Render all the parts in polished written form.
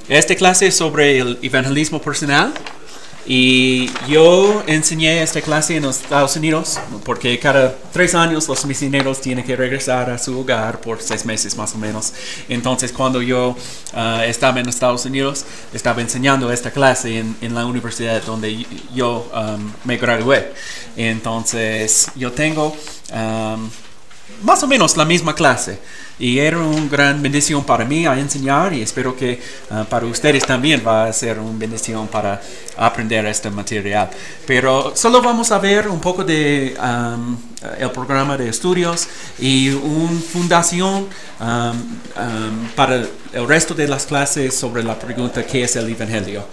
Esta clase es sobre el evangelismo personal. Y yo enseñé esta clase en los Estados Unidos porque cada 3 años los misioneros tienen que regresar a su hogar por 6 meses más o menos. Entonces cuando yo estaba en los Estados Unidos, estaba enseñando esta clase en la universidad donde yo me gradué. Entonces yo tengo más o menos la misma clase. Y era una gran bendición para mí a enseñar y espero que para ustedes también va a ser una bendición para aprender este material. Pero solo vamos a ver un poco de el programa de estudios y una fundación para el resto de las clases sobre la pregunta ¿qué es el evangelio?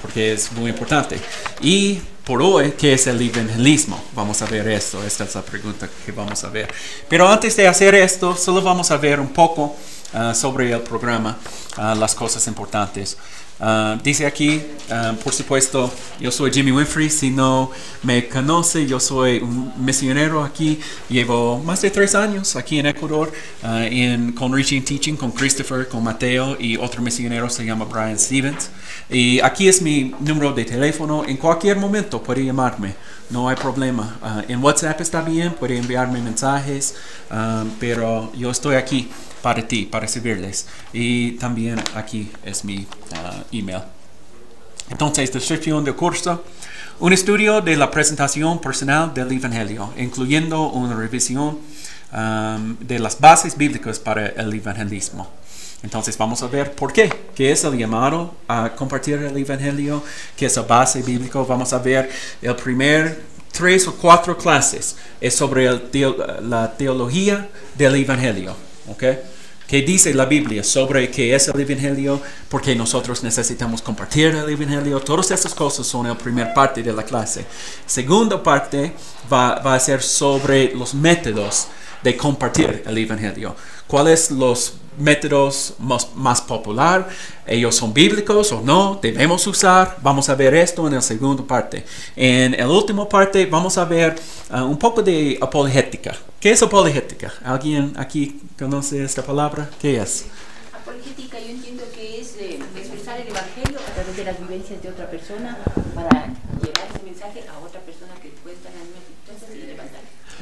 Porque es muy importante. Y por hoy, ¿qué es el evangelismo? Vamos a ver esto. Esta es la pregunta que vamos a ver. Pero antes de hacer esto, solo vamos a ver un poco sobre el programa, las cosas importantes. Dice aquí, por supuesto, yo soy Jimmy Winfrey. Si no me conoce, yo soy un misionero aquí. Llevo más de 3 años aquí en Ecuador con Reaching Teaching, con Christopher, con Mateo y otro misionero se llama Brian Stevens. Y aquí es mi número de teléfono. En cualquier momento puede llamarme, no hay problema. En WhatsApp está bien, puede enviarme mensajes, pero yo estoy aquí para ti, para servirles. Y también aquí es mi email. Entonces, descripción del curso. Un estudio de la presentación personal del Evangelio, incluyendo una revisión de las bases bíblicas para el evangelismo. Entonces vamos a ver por qué. ¿Qué es el llamado a compartir el Evangelio? ¿Qué es la base bíblica? Vamos a ver el primer 3 o 4 clases. Es sobre la teología del Evangelio. ¿Okay? ¿Qué dice la Biblia sobre qué es el Evangelio? ¿Por qué nosotros necesitamos compartir el Evangelio? Todas estas cosas son la primera parte de la clase. Segunda parte va a ser sobre los métodos de compartir el Evangelio. ¿Cuáles los métodos más populares? ¿Ellos son bíblicos o no? ¿Debemos usar? Vamos a ver esto en la segunda parte. En la última parte vamos a ver un poco de apologética. ¿Qué es apologética? ¿Alguien aquí conoce esta palabra? ¿Qué es? Apologética yo entiendo que es expresar el Evangelio a través de las vivencias de otra persona para llevar ese mensaje a otra persona que puede estar en las mismas circunstancias y levantar.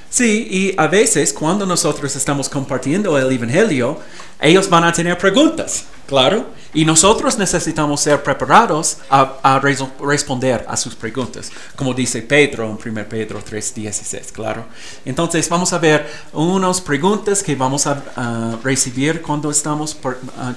Sí, y a veces cuando nosotros estamos compartiendo el Evangelio, ellos van a tener preguntas, claro, y nosotros necesitamos ser preparados a responder a sus preguntas, como dice Pedro en 1 Pedro 3:16, claro. Entonces vamos a ver unas preguntas que vamos a recibir cuando estamos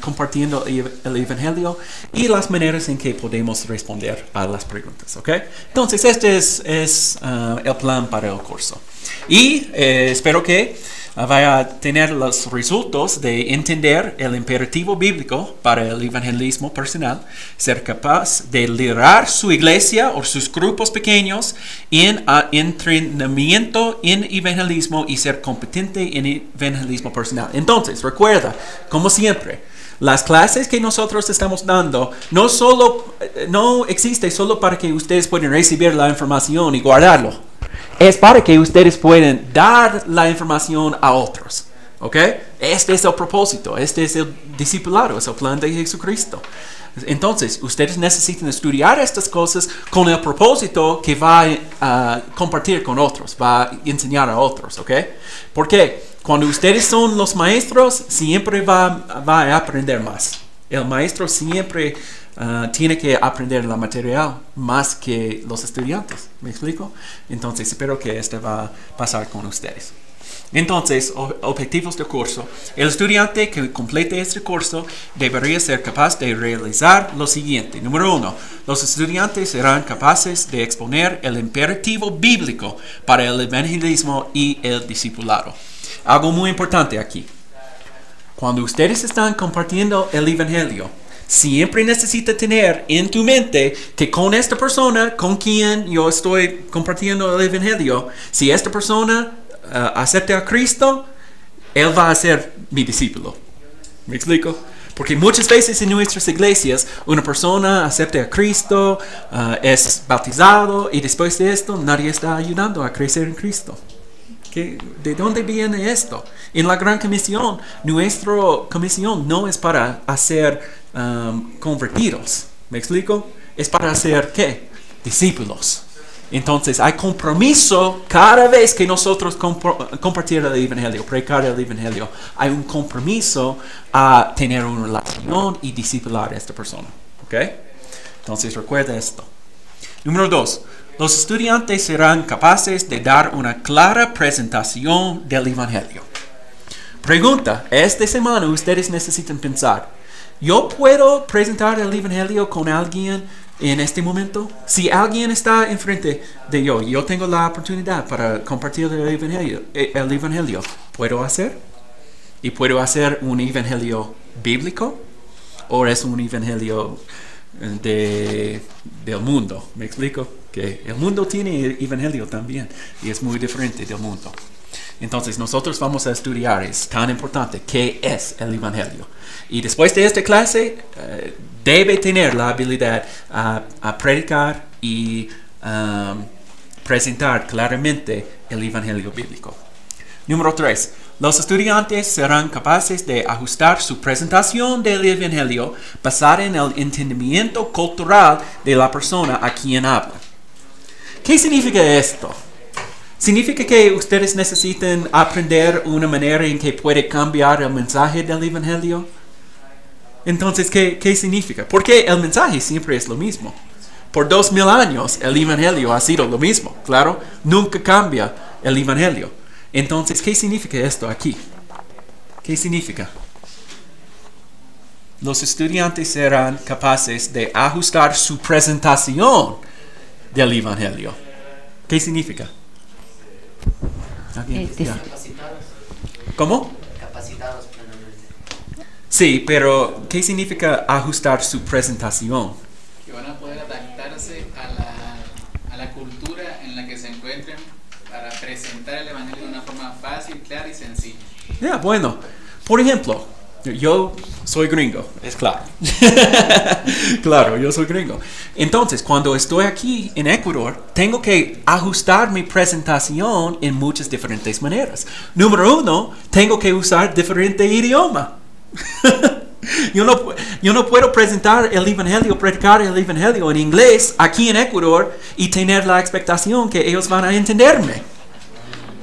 compartiendo el Evangelio y las maneras en que podemos responder a las preguntas, ¿ok? Entonces este es el plan para el curso. Y espero que vaya a tener los resultados de entender el imperativo bíblico para el evangelismo personal, ser capaz de liderar su iglesia o sus grupos pequeños en entrenamiento en evangelismo y ser competente en evangelismo personal. Entonces, recuerda, como siempre, las clases que nosotros estamos dando no existe solo para que ustedes puedan recibir la información y guardarlo. Es para que ustedes puedan dar la información a otros. ¿Ok? Este es el propósito. Este es el discipulado. Es el plan de Jesucristo. Entonces, ustedes necesitan estudiar estas cosas con el propósito que va a compartir con otros. Va a enseñar a otros. ¿Ok? Porque cuando ustedes son los maestros, siempre va a aprender más. El maestro siempre tiene que aprender el material más que los estudiantes. ¿Me explico? Entonces espero que esto va a pasar con ustedes. Entonces, objetivos del curso. El estudiante que complete este curso debería ser capaz de realizar lo siguiente. Número 1. Los estudiantes serán capaces de exponer el imperativo bíblico para el evangelismo y el discipulado. Algo muy importante aquí. Cuando ustedes están compartiendo el evangelio, siempre necesita tener en tu mente que con esta persona con quien yo estoy compartiendo el evangelio, si esta persona acepta a Cristo, él va a ser mi discípulo. ¿Me explico? Porque muchas veces en nuestras iglesias una persona acepta a Cristo, es bautizado y después de esto nadie está ayudando a crecer en Cristo. ¿De dónde viene esto? En la Gran Comisión, nuestra comisión no es para hacer convertidos. ¿Me explico? Es para hacer, ¿qué? Discípulos. Entonces hay compromiso cada vez que nosotros compartir el Evangelio, predicar el Evangelio. Hay un compromiso a tener una relación y discipular a esta persona. ¿Ok? Entonces recuerda esto. Número 2. Los estudiantes serán capaces de dar una clara presentación del Evangelio. Pregunta. Esta semana ustedes necesitan pensar. ¿Yo puedo presentar el Evangelio con alguien en este momento? Si alguien está enfrente de yo tengo la oportunidad para compartir el Evangelio. ¿Puedo hacer? ¿Y puedo hacer un Evangelio bíblico? ¿O es un Evangelio del mundo? ¿Me explico? Que el mundo tiene Evangelio también y es muy diferente del mundo. Entonces nosotros vamos a estudiar, es tan importante, qué es el Evangelio. Y después de esta clase, debe tener la habilidad a predicar y presentar claramente el Evangelio bíblico. Número 3. Los estudiantes serán capaces de ajustar su presentación del Evangelio basada en el entendimiento cultural de la persona a quien habla. ¿Qué significa esto? ¿Significa que ustedes necesitan aprender una manera en que puede cambiar el mensaje del Evangelio? Entonces, ¿qué significa? Porque el mensaje siempre es lo mismo. Por 2000 años el Evangelio ha sido lo mismo, claro. Nunca cambia el Evangelio. Entonces, ¿qué significa esto aquí? ¿Qué significa? Los estudiantes serán capaces de ajustar su presentación del Evangelio. ¿Qué significa? Capacitados. ¿Cómo? Capacitados plenamente. Sí, pero ¿qué significa ajustar su presentación? Que van a poder adaptarse a la cultura en la que se encuentren para presentar el Evangelio de una forma fácil, clara y sencilla. Bueno, por ejemplo, yo soy gringo, es claro. Claro, yo soy gringo. Entonces, cuando estoy aquí en Ecuador, tengo que ajustar mi presentación en muchas diferentes maneras. Número 1, tengo que usar diferente idioma. Yo no puedo presentar el Evangelio, predicar el Evangelio en inglés aquí en Ecuador y tener la expectación que ellos van a entenderme.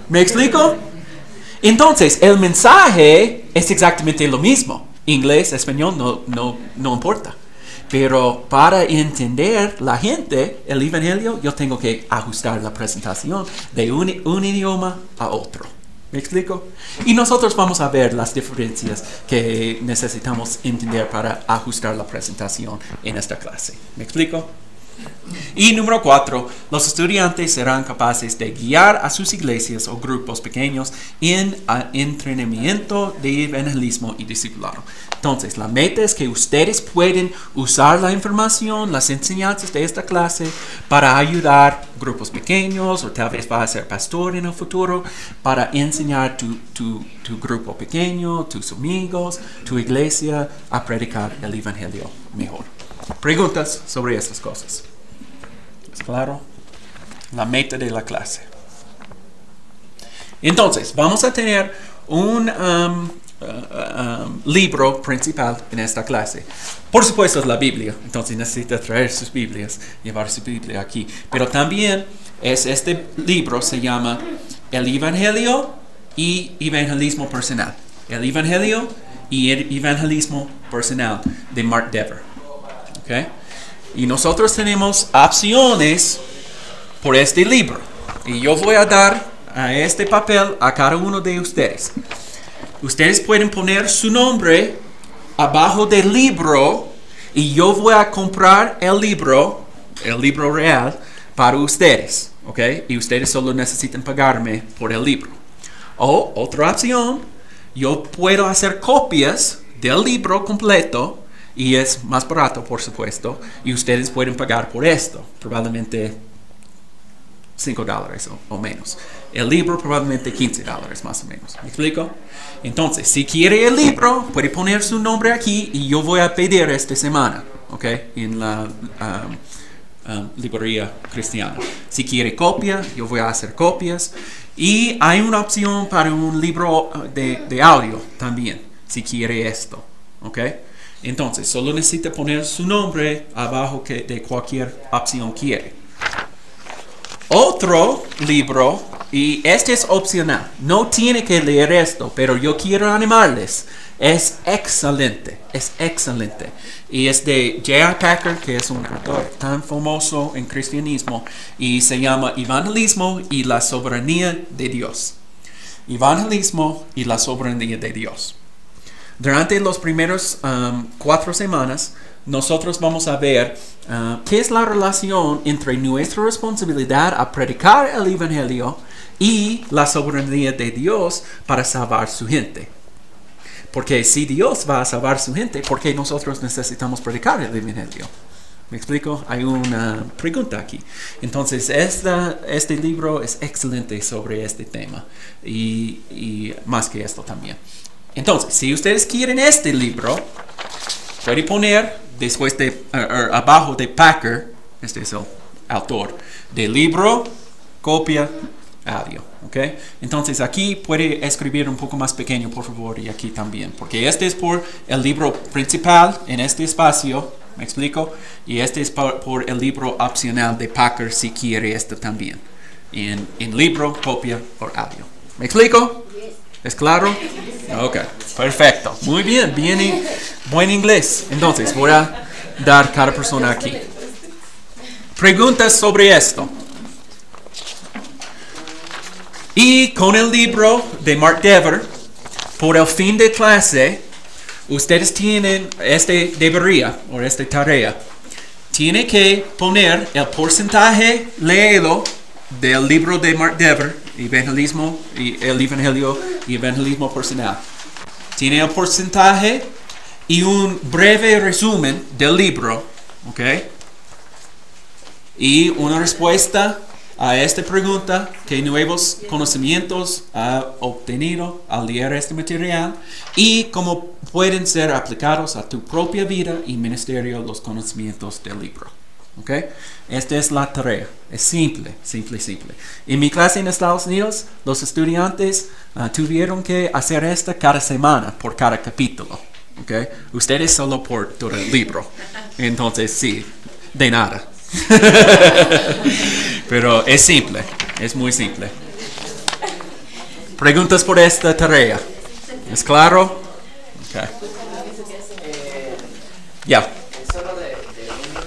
¿Me explico? Entonces, el mensaje es exactamente lo mismo. Inglés, español, no importa. Pero para entender la gente, el Evangelio, yo tengo que ajustar la presentación de un idioma a otro. ¿Me explico? Y nosotros vamos a ver las diferencias que necesitamos entender para ajustar la presentación en esta clase. ¿Me explico? Y número 4, los estudiantes serán capaces de guiar a sus iglesias o grupos pequeños en entrenamiento de evangelismo y discipulado. Entonces, la meta es que ustedes pueden usar la información, las enseñanzas de esta clase para ayudar grupos pequeños, o tal vez va a ser pastor en el futuro, para enseñar tu grupo pequeño, tus amigos, tu iglesia a predicar el evangelio mejor. Preguntas sobre estas cosas. ¿Es claro? La meta de la clase. Entonces, vamos a tener un libro principal en esta clase. Por supuesto es la Biblia, entonces necesita traer sus Biblias, llevar su Biblia aquí. Pero también este libro se llama El Evangelio y Evangelismo Personal. El Evangelio y el Evangelismo Personal de Mark Dever. ¿Okay? Y nosotros tenemos opciones por este libro. Y yo voy a dar a este papel a cada uno de ustedes. Ustedes pueden poner su nombre abajo del libro y yo voy a comprar el libro real para ustedes. ¿Ok? Y ustedes solo necesitan pagarme por el libro. O otra opción, yo puedo hacer copias del libro completo. Y es más barato, por supuesto. Y ustedes pueden pagar por esto. Probablemente $5 o menos. El libro probablemente $15 más o menos. ¿Me explico? Entonces, si quiere el libro, puede poner su nombre aquí. Y yo voy a pedir esta semana. ¿Ok? En la librería cristiana. Si quiere copia, yo voy a hacer copias. Y hay una opción para un libro de audio también, si quiere esto. ¿Ok? Entonces, solo necesita poner su nombre abajo de cualquier opción quiere. Otro libro, y este es opcional, no tiene que leer esto, pero yo quiero animarles. Es excelente. Y es de J.I. Packer, que es un autor tan famoso en cristianismo, y se llama Evangelismo y la soberanía de Dios. Evangelismo y la soberanía de Dios. Durante los primeros 4 semanas, nosotros vamos a ver qué es la relación entre nuestra responsabilidad a predicar el Evangelio y la soberanía de Dios para salvar su gente. Porque si Dios va a salvar su gente, ¿por qué nosotros necesitamos predicar el Evangelio? ¿Me explico? Hay una pregunta aquí. Entonces, este libro es excelente sobre este tema. Y más que esto también. Entonces, si ustedes quieren este libro, pueden poner después abajo de Packer, este es el autor, de libro, copia, audio. ¿Okay? Entonces aquí puede escribir un poco más pequeño, por favor, y aquí también, porque este es por el libro principal en este espacio, ¿me explico? Y este es por el libro opcional de Packer, si quiere esto también, en libro, copia o audio. ¿Me explico? ¿Es claro? Ok, perfecto. Muy bien, buen inglés. Entonces voy a dar cada persona aquí. Preguntas sobre esto. Y con el libro de Mark Dever, por el fin de clase, ustedes tienen esta tarea. Tiene que poner el porcentaje leído del libro de Mark Dever, Evangelismo y el Evangelio y Evangelismo Personal. Tiene el porcentaje y un breve resumen del libro, ¿ok? Y una respuesta a esta pregunta, ¿qué nuevos conocimientos ha obtenido al leer este material? Y cómo pueden ser aplicados a tu propia vida y ministerio los conocimientos del libro. ¿Ok? Esta es la tarea. Es simple. En mi clase en Estados Unidos, los estudiantes tuvieron que hacer esta cada semana por cada capítulo. ¿Ok? Ustedes solo por todo el libro. Entonces, sí, de nada. Pero es simple, es muy simple. ¿Preguntas por esta tarea? ¿Es claro? Ok. Ya. Solo de un libro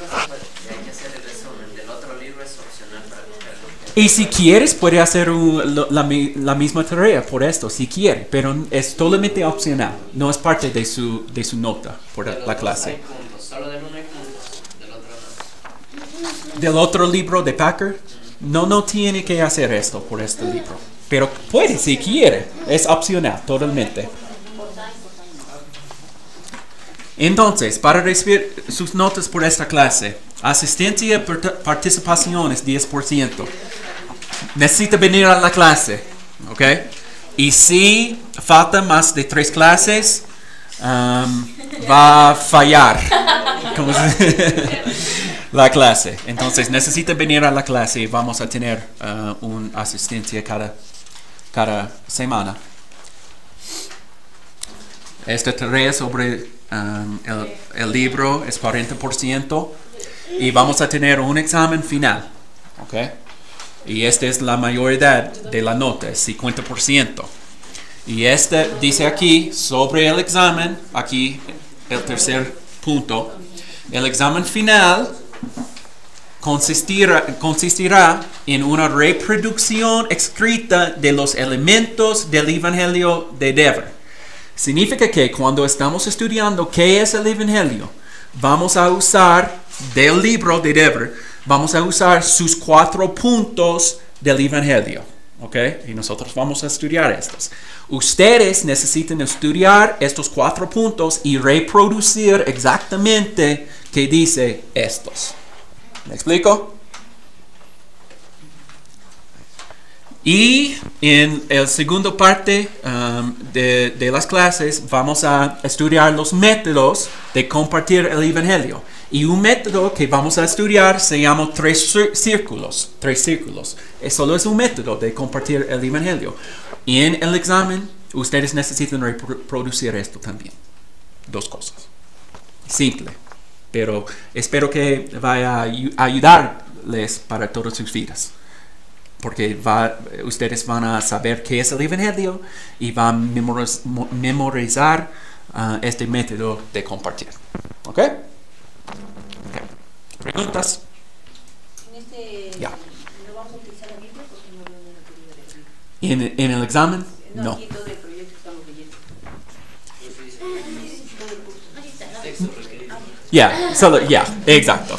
hay que hacer el resumen, del otro libro es opcional para cogerlo. Y si quieres, puede hacer la misma tarea por esto, si quiere, pero es totalmente opcional, no es parte de su nota por la clase. Hay puntos, solo del uno hay puntos, del otro no. Del otro libro de Packer, no tiene que hacer esto por este libro, pero puede si quiere, es opcional totalmente. Entonces, para recibir sus notas por esta clase, asistencia y participación es 10%. Necesita venir a la clase, ¿ok? Y si falta más de 3 clases, va a fallar la clase. Entonces necesita venir a la clase y vamos a tener una asistencia cada semana. Esta tarea sobre el libro es 40% y vamos a tener un examen final, ¿ok? Y esta es la mayoría de la nota, es 50%. Y este dice aquí, sobre el examen, aquí el tercer punto, el examen final consistirá en una reproducción escrita de los elementos del Evangelio de Dever. Significa que cuando estamos estudiando qué es el Evangelio, vamos a usar del libro de Dever, vamos a usar sus 4 puntos del Evangelio. ¿Ok? Y nosotros vamos a estudiar estos. Ustedes necesitan estudiar estos 4 puntos y reproducir exactamente qué dice estos. ¿Me explico? Y en la segunda parte de las clases vamos a estudiar los métodos de compartir el Evangelio. Y un método que vamos a estudiar se llama tres círculos. Solo es un método de compartir el Evangelio. Y en el examen ustedes necesitan reproducir esto también. 2 cosas. Simple. Pero espero que vaya a ayudarles para todas sus vidas. Porque ustedes van a saber qué es el Evangelio y van a memorizar este método de compartir. ¿Ok? ¿Preguntas? Ya. ¿No vamos a utilizar la Biblia porque no lo hemos leído? ¿En el examen? No. Aquí todo el proyecto que estamos leyendo. Exacto.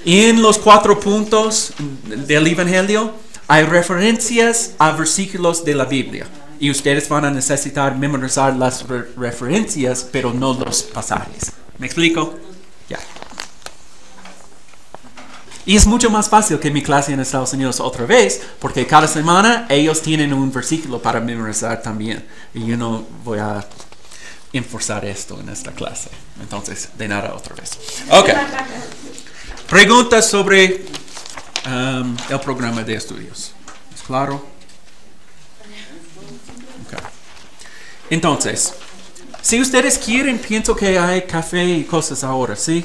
En los 4 puntos del Evangelio hay referencias a versículos de la Biblia. Y ustedes van a necesitar memorizar las referencias, pero no los pasajes. ¿Me explico? Ya. Y es mucho más fácil que mi clase en Estados Unidos otra vez, porque cada semana ellos tienen un versículo para memorizar también. Y yo no voy a enforzar esto en esta clase. Entonces, de nada otra vez. Ok. Preguntas sobre el programa de estudios. ¿Es claro? Okay. Entonces, si ustedes quieren, pienso que hay café y cosas ahora, ¿sí?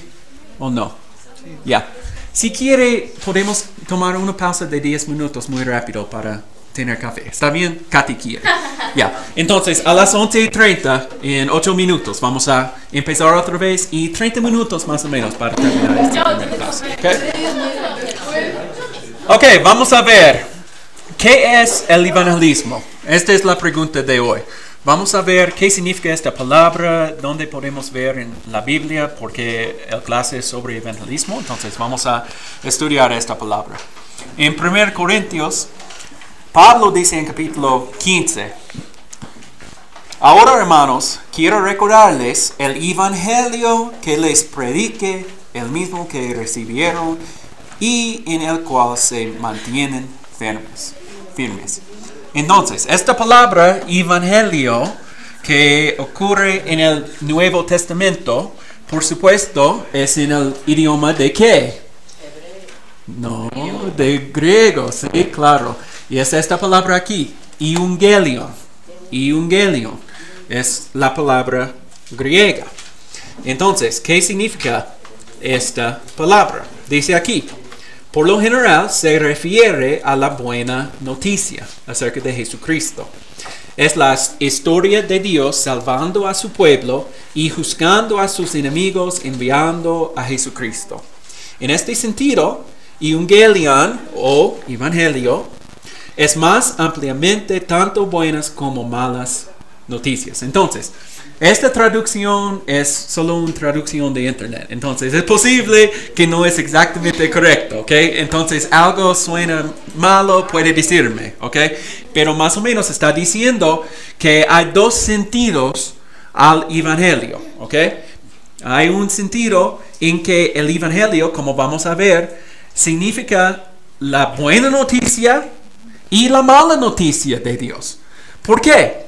¿O no? Sí. Ya. Si quiere, podemos tomar una pausa de 10 minutos muy rápido para tener café. ¿Está bien? Katy quiere. Ya. Entonces, a las 11:30, en 8 minutos, vamos a empezar otra vez y 30 minutos más o menos para terminar esta primera clase. Ok, vamos a ver. ¿Qué es el evangelismo? Esta es la pregunta de hoy. Vamos a ver qué significa esta palabra, dónde podemos ver en la Biblia, porque el clase es sobre evangelismo. Entonces, vamos a estudiar esta palabra. En 1 Corintios, Pablo dice en capítulo 15, ahora hermanos, quiero recordarles el evangelio que les prediqué, el mismo que recibieron y en el cual se mantienen firmes. Entonces, esta palabra evangelio que ocurre en el Nuevo Testamento, por supuesto, es en el idioma de ¿qué? No, de griego, sí, claro. Y es esta palabra aquí, euangelion. Euangelion es la palabra griega. Entonces, ¿qué significa esta palabra? Dice aquí, por lo general se refiere a la buena noticia acerca de Jesucristo. Es la historia de Dios salvando a su pueblo y juzgando a sus enemigos enviando a Jesucristo. En este sentido, euangelion o evangelio es más ampliamente tanto buenas como malas noticias. Entonces, esta traducción es solo una traducción de internet. Entonces, es posible que no es exactamente correcto, ¿ok? Entonces, algo suena malo, puede decirme, ¿ok? Pero más o menos está diciendo que hay 2 sentidos al evangelio, ¿ok? Hay un sentido en que el evangelio, como vamos a ver, significa la buena noticia y la mala noticia de Dios. ¿Por qué?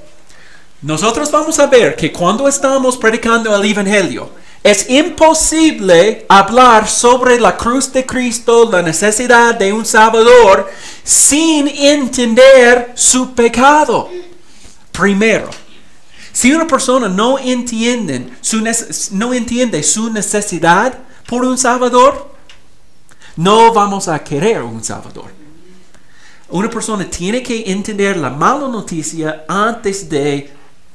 Nosotros vamos a ver que cuando estamos predicando el evangelio, es imposible hablar sobre la cruz de Cristo, la necesidad de un Salvador, sin entender su pecado. Primero, si una persona no entiende su necesidad por un Salvador, no vamos a querer un Salvador. Una persona tiene que entender la mala noticia antes de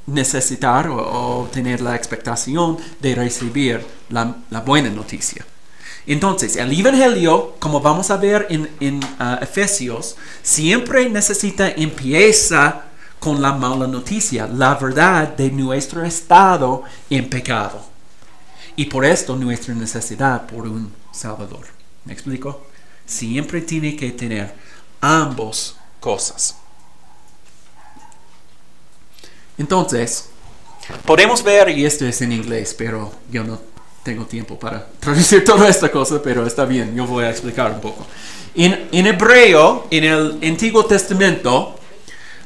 necesitar o tener la expectación de recibir la buena noticia. Entonces, el evangelio, como vamos a ver en Efesios, siempre empieza con la mala noticia, la verdad de nuestro estado en pecado. Y por esto nuestra necesidad por un Salvador. ¿Me explico? Siempre tiene que tener ambas cosas. Entonces, podemos ver, y esto es en inglés, pero yo no tengo tiempo para traducir toda esta cosa, pero está bien, yo voy a explicar un poco. En hebreo, en el Antiguo Testamento,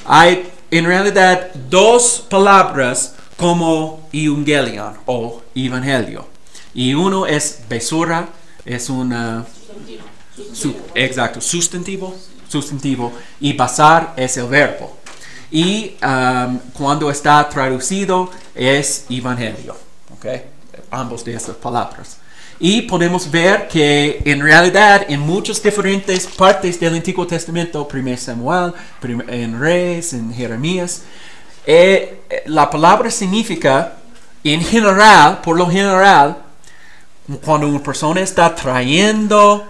hay en realidad dos palabras como evangelion o evangelio. Y uno es besura, es una... exacto, sustantivo, y basar es el verbo. Y cuando está traducido es evangelio. ¿Okay? Ambos de estas palabras. Y podemos ver que en realidad en muchas diferentes partes del Antiguo Testamento, 1 Samuel, en Reyes, en Jeremías, la palabra significa en general, por lo general, cuando una persona está trayendo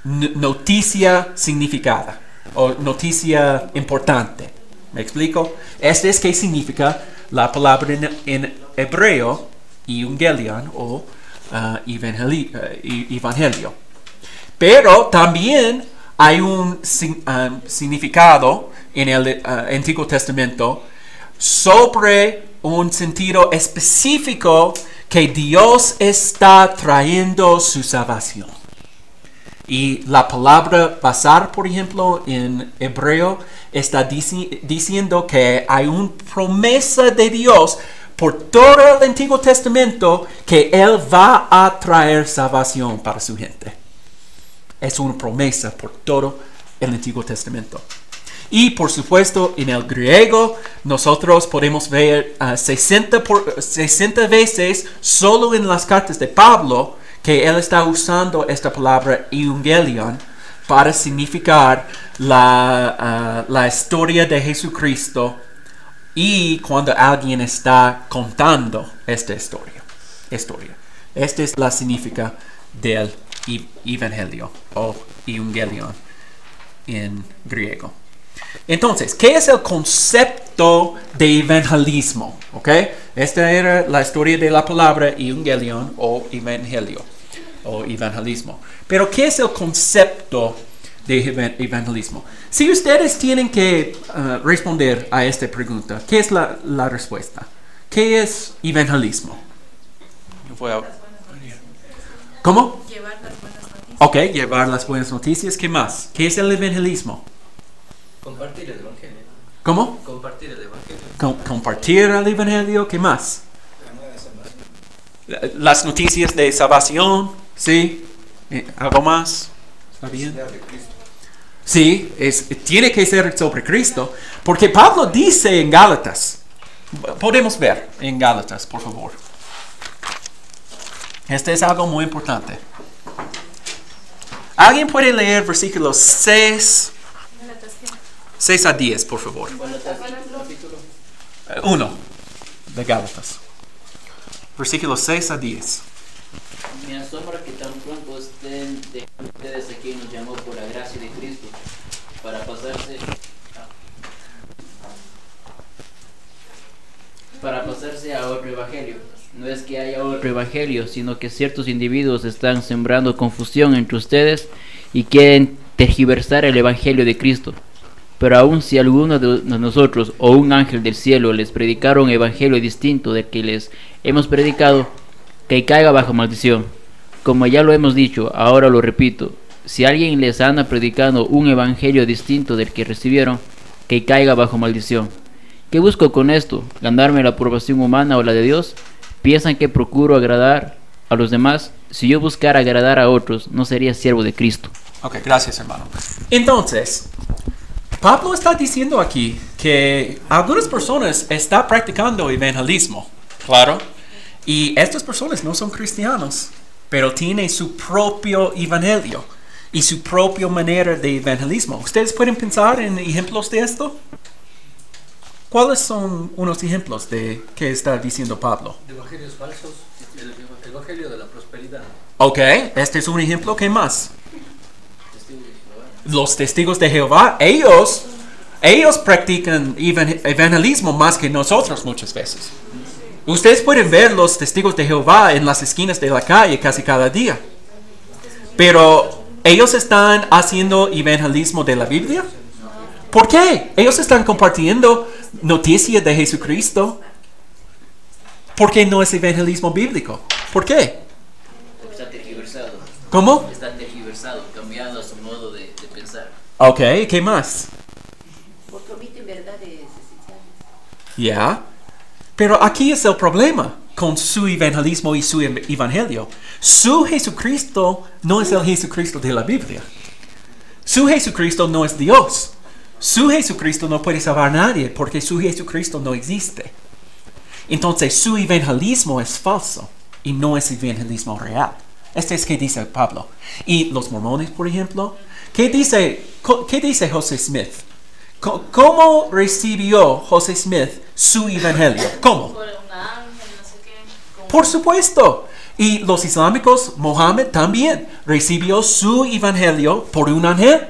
noticia significada o noticia importante. ¿Me explico? Este es que significa la palabra en hebreo, evangelion o evangelio. Pero también hay un significado en el Antiguo Testamento sobre un sentido específico que Dios está trayendo su salvación. Y la palabra basar, por ejemplo, en hebreo, está diciendo que hay una promesa de Dios por todo el Antiguo Testamento que Él va a traer salvación para su gente. Es una promesa por todo el Antiguo Testamento. Y por supuesto, en el griego, nosotros podemos ver 60 veces solo en las cartas de Pablo que él está usando esta palabra evangelion para significar la historia de Jesucristo y cuando alguien está contando esta historia. Esta es la significa del evangelio o evangelion en griego. Entonces, ¿qué es el concepto de evangelismo? ¿Okay? Esta era la historia de la palabra evangelion o evangelio o evangelismo. Pero ¿qué es el concepto de evangelismo? Si ustedes tienen que responder a esta pregunta, ¿qué es la respuesta? ¿Qué es evangelismo? ¿Cómo? Llevar las buenas noticias. Ok, llevar las buenas noticias. ¿Qué más? ¿Qué es el evangelismo? Compartir el evangelio. ¿Cómo? Compartir el evangelio. Compartir el evangelio. ¿Qué más? Las noticias de salvación. ¿Sí? ¿Algo más? ¿Está bien? Sí, tiene que ser sobre Cristo. Porque Pablo dice en Gálatas. Podemos ver en Gálatas, por favor. Este es algo muy importante. ¿Alguien puede leer versículos 6 a 10, por favor? 1 de Gálatas. Versículos 6 a 10. Me asombra que tan pronto estén de ustedes a quien nos llamó por la gracia de Cristo para pasarse a otro evangelio. No es que haya otro evangelio, sino que ciertos individuos están sembrando confusión entre ustedes y quieren tergiversar el evangelio de Cristo. Pero aun si alguno de nosotros o un ángel del cielo les predicara un evangelio distinto del que les hemos predicado, que caiga bajo maldición. Como ya lo hemos dicho, ahora lo repito, si alguien les anda predicando un evangelio distinto del que recibieron, que caiga bajo maldición. ¿Qué busco con esto? ¿Ganarme la aprobación humana o la de Dios? ¿Piensan que procuro agradar a los demás? Si yo buscara agradar a otros, no sería siervo de Cristo. Ok, gracias, hermano. Entonces, Pablo está diciendo aquí que algunas personas están practicando evangelismo, claro, y estas personas no son cristianos, pero tienen su propio evangelio y su propia manera de evangelismo. ¿Ustedes pueden pensar en ejemplos de esto? ¿Cuáles son unos ejemplos de qué está diciendo Pablo? De evangelios falsos, el evangelio de la prosperidad. Ok, este es un ejemplo. ¿Qué más? Los testigos de Jehová, ellos practican evangelismo más que nosotros muchas veces. Ustedes pueden ver los testigos de Jehová en las esquinas de la calle casi cada día. Pero, ¿ellos están haciendo evangelismo de la Biblia? ¿Por qué? Ellos están compartiendo noticias de Jesucristo. ¿Por qué no es evangelismo bíblico? ¿Por qué? ¿Cómo? Está tergiversado, cambiado a su modo de pensar. Ok, ¿qué más? Porque omiten verdades esenciales. Ya. Pero aquí es el problema con su evangelismo y su evangelio. Su Jesucristo no es el Jesucristo de la Biblia. Su Jesucristo no es Dios. Su Jesucristo no puede salvar a nadie porque su Jesucristo no existe. Entonces su evangelismo es falso y no es evangelismo real. Este es que dice Pablo. Y los mormones, por ejemplo, ¿qué dice José Smith? ¿Cómo recibió José Smith su evangelio? ¿Cómo? Por un ángel, no sé qué. Por supuesto. Y los islámicos, Mohammed también recibió su evangelio por un ángel.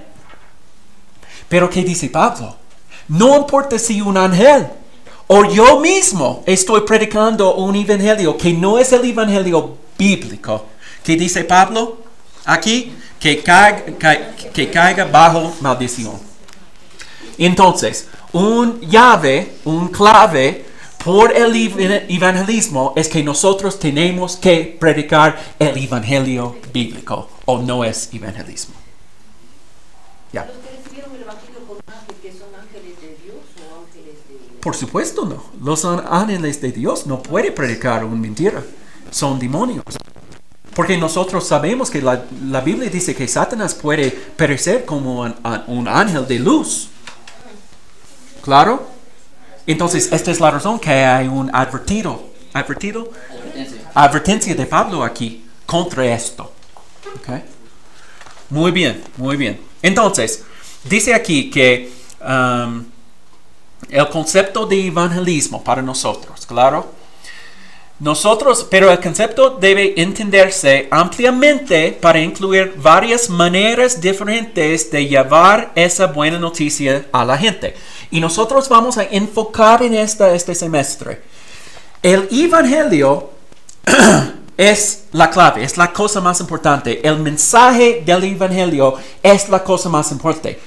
Pero ¿qué dice Pablo? No importa si un ángel o yo mismo estoy predicando un evangelio que no es el evangelio bíblico. ¿Qué dice Pablo? Aquí, que caiga bajo maldición. Entonces, un clave por el evangelismo es que nosotros tenemos que predicar el evangelio bíblico, o no es evangelismo. Ya. Los que recibieron el evangelio por un ángel, que son ángeles de Dios o ángeles de... Por supuesto no. Los ángeles de Dios no pueden predicar una mentira. Son demonios. Porque nosotros sabemos que la Biblia dice que Satanás puede perecer como un ángel de luz. ¿Claro? Entonces, esta es la razón que hay un advertencia de Pablo aquí contra esto. ¿Okay? Muy bien, muy bien. Entonces, dice aquí que el concepto de evangelismo para nosotros, ¿claro? Pero el concepto debe entenderse ampliamente para incluir varias maneras diferentes de llevar esa buena noticia a la gente. Y nosotros vamos a enfocar en este semestre. El evangelio es la clave, es la cosa más importante. El mensaje del evangelio es la cosa más importante.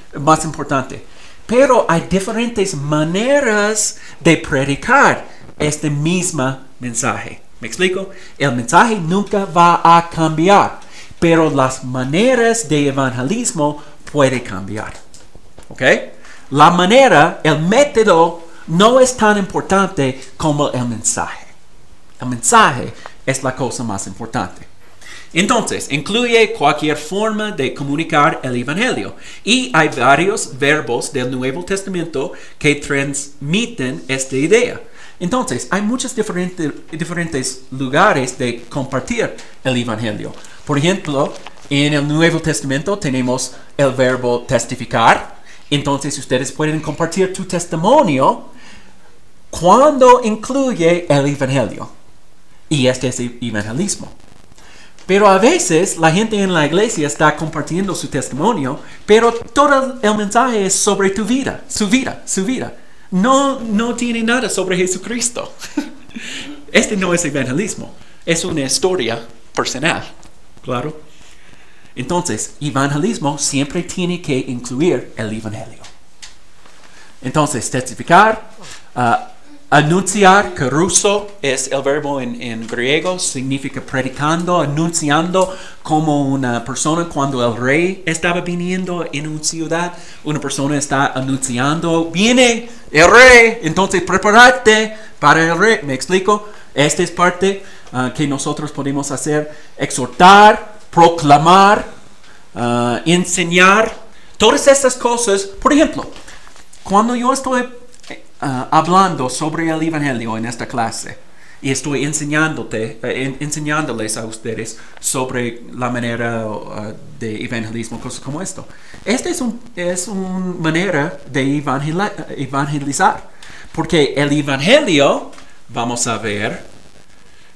Pero hay diferentes maneras de predicar este mismo mensaje. ¿Me explico? El mensaje nunca va a cambiar, pero las maneras de evangelismo pueden cambiar. ¿Ok? La manera, el método, no es tan importante como el mensaje. El mensaje es la cosa más importante. Entonces, incluye cualquier forma de comunicar el evangelio. Y hay varios verbos del Nuevo Testamento que transmiten esta idea. Entonces, hay muchos diferentes lugares de compartir el evangelio. Por ejemplo, en el Nuevo Testamento tenemos el verbo testificar. Entonces, ustedes pueden compartir tu testimonio cuando incluye el evangelio. Y este es el evangelismo. Pero a veces la gente en la iglesia está compartiendo su testimonio, pero todo el mensaje es sobre tu vida, su vida. No tiene nada sobre Jesucristo. Este no es evangelismo, es una historia personal, claro. Entonces, evangelismo siempre tiene que incluir el evangelio. Entonces, testificar, anunciar, keruso es el verbo en griego, significa predicando, anunciando, como una persona cuando el rey estaba viniendo en una ciudad, una persona está anunciando, viene el rey, entonces prepárate para el rey. ¿Me explico? Esta es parte que nosotros podemos hacer: exhortar, proclamar, enseñar, todas estas cosas. Por ejemplo, cuando yo estoy hablando sobre el evangelio en esta clase y estoy enseñándoles a ustedes sobre la manera de evangelismo, cosas como esto. Esta es una manera de evangelizar, porque el evangelio, vamos a ver,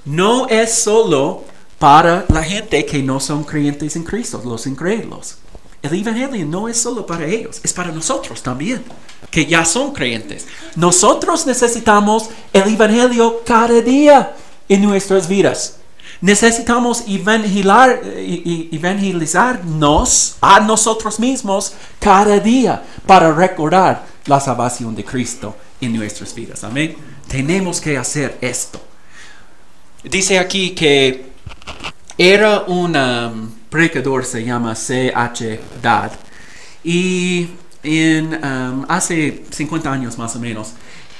no es solo para la gente que no son creyentes en Cristo, los incrédulos. El evangelio no es solo para ellos, es para nosotros también, que ya son creyentes. Nosotros necesitamos el evangelio cada día en nuestras vidas. Necesitamos evangelizarnos a nosotros mismos cada día para recordar la salvación de Cristo en nuestras vidas. Amén. Tenemos que hacer esto. Dice aquí que era una predicador se llama C.H. Dodd. Y hace 50 años más o menos,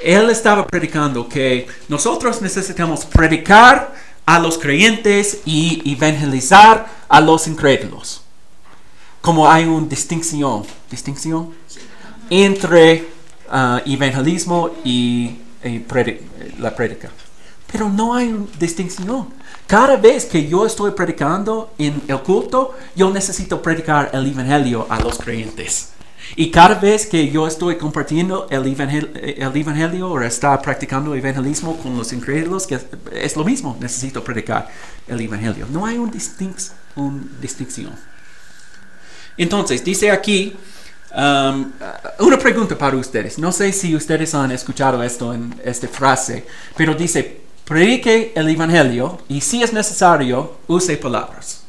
él estaba predicando que nosotros necesitamos predicar a los creyentes y evangelizar a los incrédulos. Como hay una distinción entre evangelismo y la prédica. Pero no hay una distinción. Cada vez que yo estoy predicando en el culto, yo necesito predicar el evangelio a los creyentes. Y cada vez que yo estoy compartiendo el evangelio o está practicando evangelismo con los incrédulos, que es lo mismo, necesito predicar el evangelio. No hay una distinción. Entonces, dice aquí, una pregunta para ustedes. No sé si ustedes han escuchado esto en esta frase, pero dice, predique el evangelio y si es necesario, use palabras.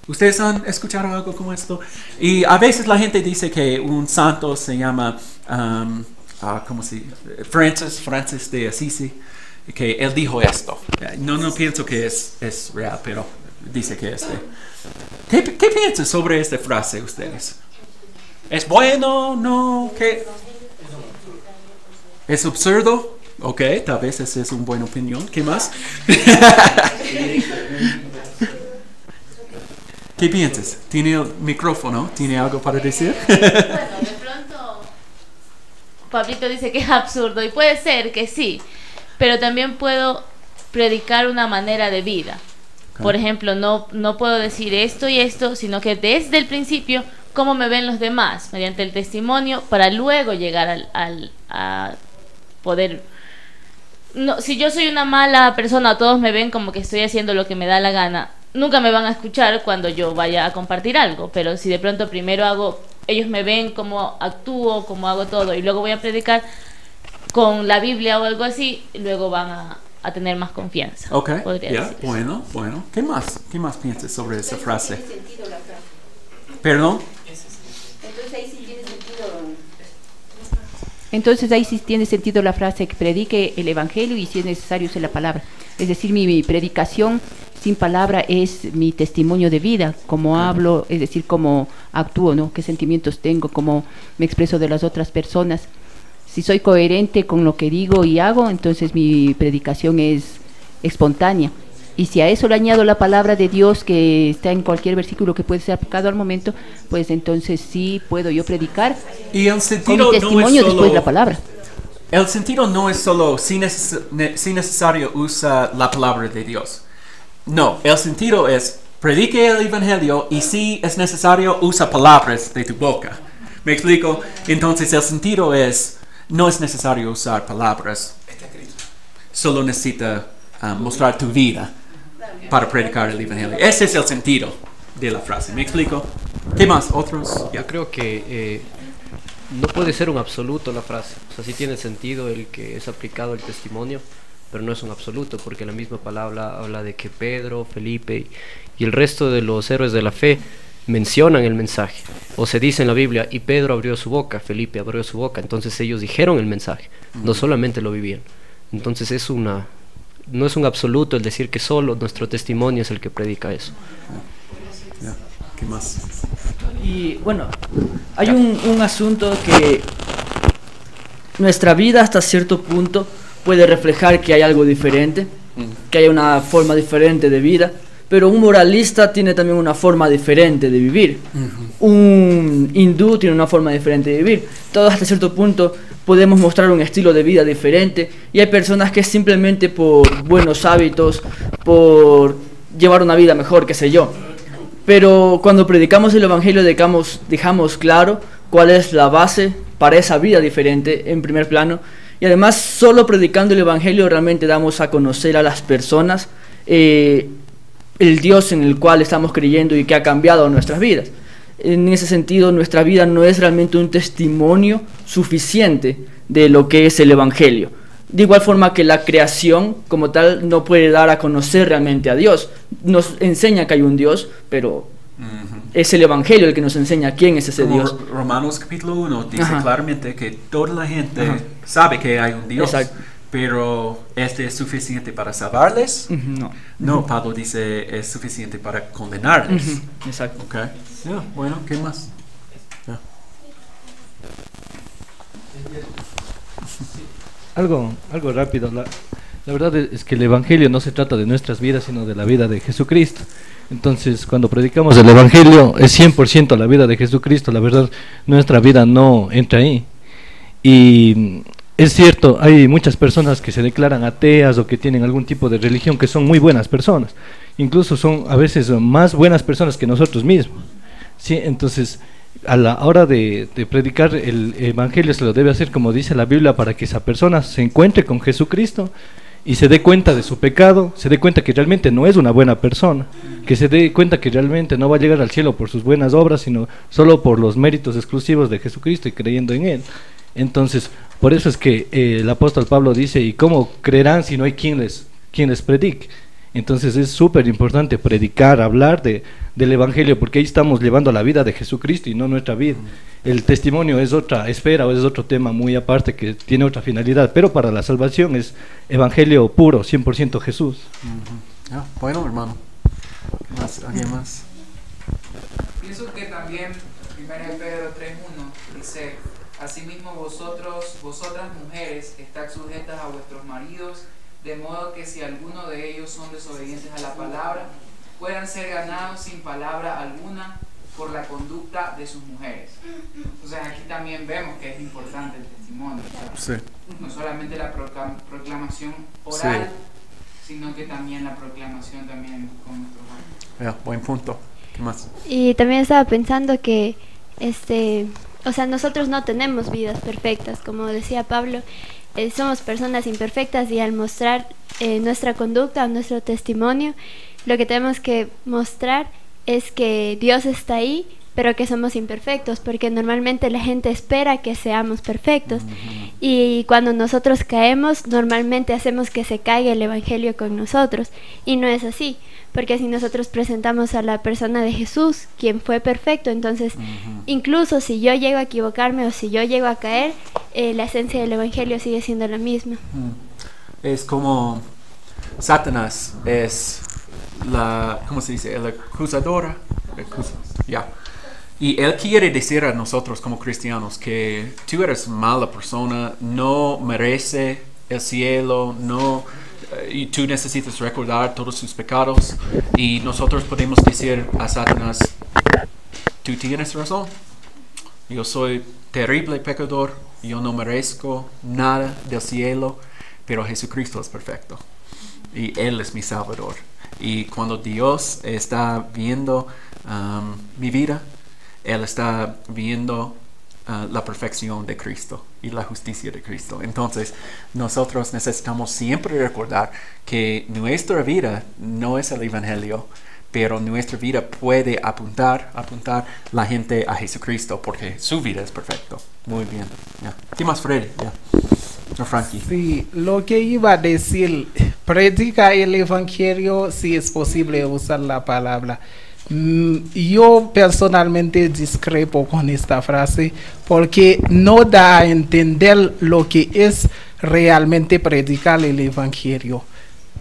¿Ustedes han escuchado algo como esto? Y a veces la gente dice que un santo se llama, ¿cómo se dice? Francis de Assisi, que él dijo esto. No pienso que es real, pero dice que ¿Qué piensan sobre esta frase ustedes? ¿Es bueno? ¿No? ¿Qué? ¿Es absurdo? Ok, tal vez esa es una buena opinión. ¿Qué más? ¿Qué piensas? ¿Tiene el micrófono? ¿Tiene algo para decir? Bueno, de pronto Pablito dice que es absurdo y puede ser que sí, pero también puedo predicar una manera de vida. Por ejemplo, no puedo decir esto y esto, sino que desde el principio, cómo me ven los demás, mediante el testimonio, para luego llegar a poder... No, si yo soy una mala persona, todos me ven como que estoy haciendo lo que me da la gana, nunca me van a escuchar cuando yo vaya a compartir algo. Pero si de pronto primero ellos me ven cómo actúo, cómo hago todo, y luego voy a predicar con la Biblia o algo así, luego van a tener más confianza. Ok, yeah, bueno. ¿Qué más piensas sobre esa frase? ¿Tiene sentido la frase? ¿Perdón? Entonces ahí sí tiene sentido. Entonces ahí sí tiene sentido la frase que predique el evangelio y si es necesario use la palabra. Es decir, mi predicación sin palabra es mi testimonio de vida, cómo hablo, es decir, cómo actúo, ¿no? Qué sentimientos tengo, cómo me expreso de las otras personas. Si soy coherente con lo que digo y hago, entonces mi predicación es espontánea. Y si a eso le añado la palabra de Dios que está en cualquier versículo que puede ser aplicado al momento, pues entonces sí puedo yo predicar y el con sentido mi testimonio no es después de la palabra. El sentido no es solo si necesario usa la palabra de Dios. No, el sentido es predique el evangelio y si es necesario usa palabras de tu boca. ¿Me explico? Entonces el sentido es no es necesario usar palabras. Solo necesita mostrar tu vida para predicar el evangelio. Ese es el sentido de la frase. ¿Me explico? ¿Qué más? ¿Otros? Yo creo que no puede ser un absoluto la frase. O sea, sí tiene sentido el que es aplicado el testimonio, pero no es un absoluto, porque la misma palabra habla de que Pedro, Felipe y el resto de los héroes de la fe mencionan el mensaje. O se dice en la Biblia, y Pedro abrió su boca, Felipe abrió su boca. Entonces ellos dijeron el mensaje, no solamente lo vivían. Entonces no es un absoluto el decir que solo nuestro testimonio es el que predica eso. ¿Qué más? Y bueno, hay un asunto que nuestra vida hasta cierto punto puede reflejar que hay algo diferente, que hay una forma diferente de vida, pero un moralista tiene también una forma diferente de vivir. Un hindú tiene una forma diferente de vivir. Todos hasta cierto punto podemos mostrar un estilo de vida diferente y hay personas que simplemente por buenos hábitos, por llevar una vida mejor, qué sé yo. Pero cuando predicamos el evangelio dejamos claro cuál es la base para esa vida diferente en primer plano. Y además, solo predicando el evangelio realmente damos a conocer a las personas el Dios en el cual estamos creyendo y que ha cambiado nuestras vidas. En ese sentido, nuestra vida no es realmente un testimonio suficiente de lo que es el evangelio. De igual forma que la creación como tal no puede dar a conocer realmente a Dios. Nos enseña que hay un Dios, pero es el evangelio el que nos enseña quién es ese Dios. Romanos capítulo 1 dice claramente que toda la gente sabe que hay un Dios. Exacto. pero ¿este es suficiente para salvarles? No. No, Pablo dice es suficiente para condenarles. Exacto. Okay. Bueno, ¿qué más? Algo rápido. La verdad es que el Evangelio no se trata de nuestras vidas, sino de la vida de Jesucristo. Entonces, cuando predicamos el Evangelio, es 100% la vida de Jesucristo. La verdad, nuestra vida no entra ahí. Y es cierto, hay muchas personas que se declaran ateas o que tienen algún tipo de religión que son muy buenas personas. Incluso son a veces más buenas personas que nosotros mismos. ¿Sí? Entonces, a la hora de predicar el Evangelio se lo debe hacer como dice la Biblia, para que esa persona se encuentre con Jesucristo y se dé cuenta de su pecado, se dé cuenta que realmente no es una buena persona, que se dé cuenta que realmente no va a llegar al cielo por sus buenas obras, sino solo por los méritos exclusivos de Jesucristo y creyendo en Él. Entonces, por eso es que el apóstol Pablo dice, ¿y cómo creerán si no hay quien les predique? Entonces es súper importante predicar, hablar del Evangelio, porque ahí estamos llevando la vida de Jesucristo y no nuestra vida. El testimonio es otra esfera o es otro tema muy aparte que tiene otra finalidad, pero para la salvación es Evangelio puro, 100% Jesús. Bueno, hermano. ¿Alguien más? Pienso que también 1 Pedro 3:1 dice: asimismo vosotras mujeres, estad sujetas a vuestros maridos, de modo que si alguno de ellos son desobedientes a la palabra, puedan ser ganados sin palabra alguna por la conducta de sus mujeres. Entonces aquí también vemos que es importante el testimonio, ¿sabes? Sí. No solamente la proclamación oral, sino que también la proclamación también con nuestros labios. Buen punto. ¿Qué más? Y también estaba pensando que o sea, nosotros no tenemos vidas perfectas, como decía Pablo. Somos personas imperfectas y al mostrar nuestra conducta, nuestro testimonio, lo que tenemos que mostrar es que Dios está ahí, pero que somos imperfectos, porque normalmente la gente espera que seamos perfectos. Y cuando nosotros caemos, normalmente hacemos que se caiga el Evangelio con nosotros, y no es así, porque si nosotros presentamos a la persona de Jesús, quien fue perfecto, entonces incluso si yo llego a equivocarme o si yo llego a caer, la esencia del Evangelio sigue siendo la misma. Es como Satanás es ¿cómo se dice? El acusador. Y él quiere decir a nosotros como cristianos que tú eres mala persona, no merece el cielo, y tú necesitas recordar todos sus pecados, y nosotros podemos decir a Satanás: tú tienes razón, yo soy terrible pecador, yo no merezco nada del cielo, pero Jesucristo es perfecto y Él es mi Salvador. Y cuando Dios está viendo mi vida, Él está viendo la perfección de Cristo y la justicia de Cristo. Entonces, nosotros necesitamos siempre recordar que nuestra vida no es el Evangelio, pero nuestra vida puede apuntar la gente a Jesucristo, porque su vida es perfecta. Muy bien. ¿Qué más, Freddy? No, Frankie. Sí, lo que iba a decir, predica el Evangelio si es posible usar la palabra. Yo personalmente discrepo con esta frase porque no da a entender lo que es realmente predicar el Evangelio.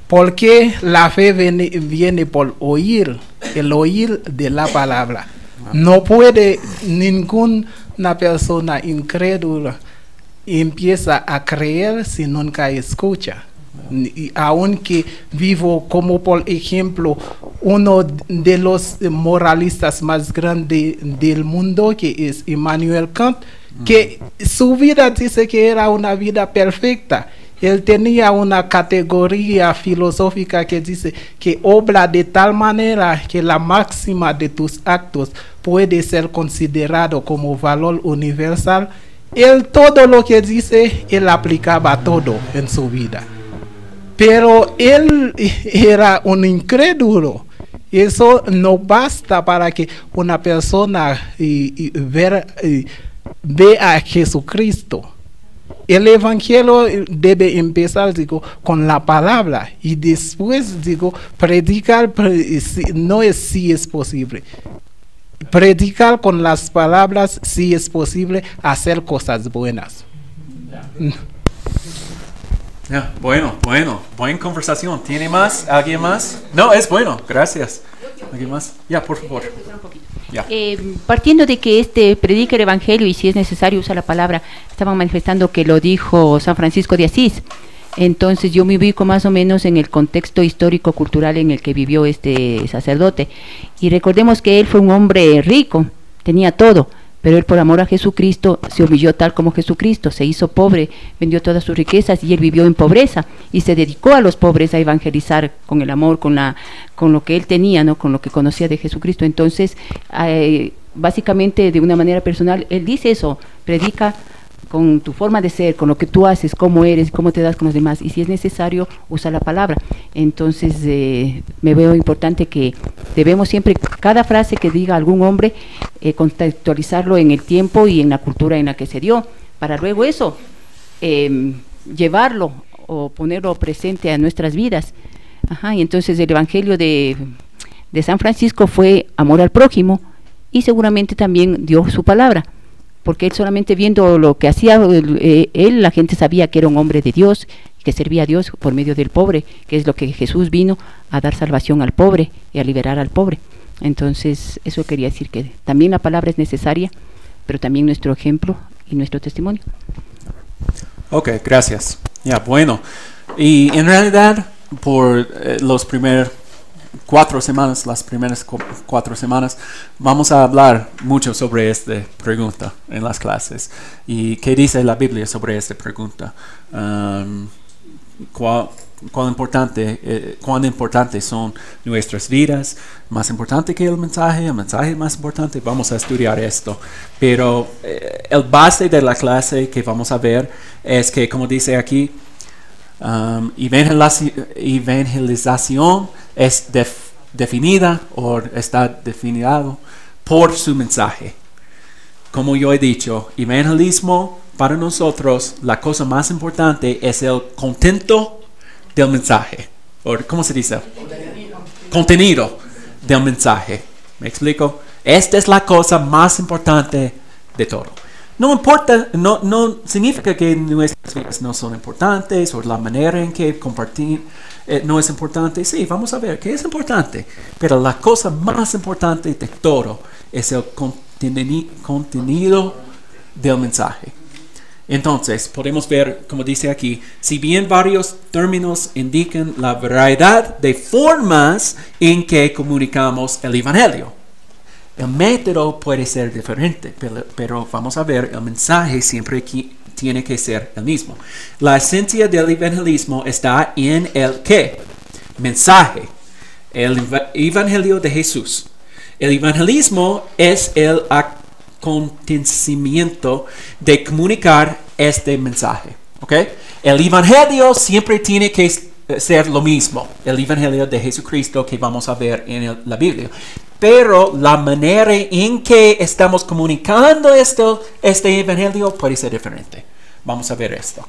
Porque la fe viene por oír, el oír de la palabra. No puede ninguna persona incrédula empieza a creer si nunca escucha. Y aunque vivo como por ejemplo uno de los moralistas más grandes del mundo, que es Immanuel Kant, que su vida dice que era una vida perfecta. Él tenía una categoría filosófica que dice que obra de tal manera que la máxima de tus actos puede ser considerado como valor universal. Él todo lo que dice, él aplicaba todo en su vida. Pero él era un incrédulo. Eso no basta para que una persona vea a Jesucristo. El Evangelio debe empezar, con la palabra, y después, predicar no es si es posible. Predicar con las palabras si es posible hacer cosas buenas. Ya, bueno, buena conversación. ¿Tiene más? ¿Alguien más? No, es bueno, gracias. ¿Alguien más? Ya, por favor. Ya. Partiendo de que predica el Evangelio y si es necesario usa la palabra, estaban manifestando que lo dijo San Francisco de Asís. Entonces yo me ubico más o menos en el contexto histórico-cultural en el que vivió este sacerdote. Y recordemos que él fue un hombre rico, tenía todo, pero él por amor a Jesucristo se humilló tal como Jesucristo, se hizo pobre, vendió todas sus riquezas y él vivió en pobreza y se dedicó a los pobres a evangelizar con el amor, con lo que él tenía, ¿no? Con lo que conocía de Jesucristo. Entonces, básicamente de una manera personal, él dice eso, predica con tu forma de ser, con lo que tú haces, cómo eres, cómo te das con los demás, y si es necesario, usa la palabra. Entonces, me veo importante que debemos siempre, cada frase que diga algún hombre, contextualizarlo en el tiempo y en la cultura en la que se dio, para luego eso, llevarlo o ponerlo presente a nuestras vidas. Y entonces el Evangelio de San Francisco fue amor al prójimo, y seguramente también dio su palabra, porque él solamente viendo lo que hacía él, la gente sabía que era un hombre de Dios, que servía a Dios por medio del pobre, que es lo que Jesús vino a dar salvación al pobre y a liberar al pobre. Entonces, eso quería decir, que también la palabra es necesaria, pero también nuestro ejemplo y nuestro testimonio. Ok, gracias. Ya, bueno. Y en realidad, por los primeros 4 semanas, las primeras 4 semanas, vamos a hablar mucho sobre esta pregunta en las clases. ¿Y qué dice la Biblia sobre esta pregunta? ¿Cuán importantes son nuestras vidas? ¿Más importante que el mensaje más importante? Vamos a estudiar esto. Pero el base de la clase que vamos a ver es que, como dice aquí, evangelización es definida o está definido por su mensaje. Como yo he dicho, evangelismo para nosotros, la cosa más importante es el contenido del mensaje. ¿Cómo se dice? Contenido del mensaje. ¿Me explico? Esta es la cosa más importante de todo. No importa, no significa que nuestras vidas no son importantes o la manera en que compartir no es importante. Sí, vamos a ver que es importante, pero la cosa más importante de todo es el contenido del mensaje. Entonces, podemos ver, como dice aquí, si bien varios términos indican la variedad de formas en que comunicamos el Evangelio, el método puede ser diferente, pero vamos a ver, el mensaje siempre tiene que ser el mismo. La esencia del evangelismo está en el ¿qué? Mensaje, el evangelio de Jesús. El evangelismo es el acontecimiento de comunicar este mensaje. ¿Okay? El evangelio siempre tiene que ser lo mismo, el evangelio de Jesucristo que vamos a ver en la Biblia. Pero la manera en que estamos comunicando este evangelio puede ser diferente. Vamos a ver esto.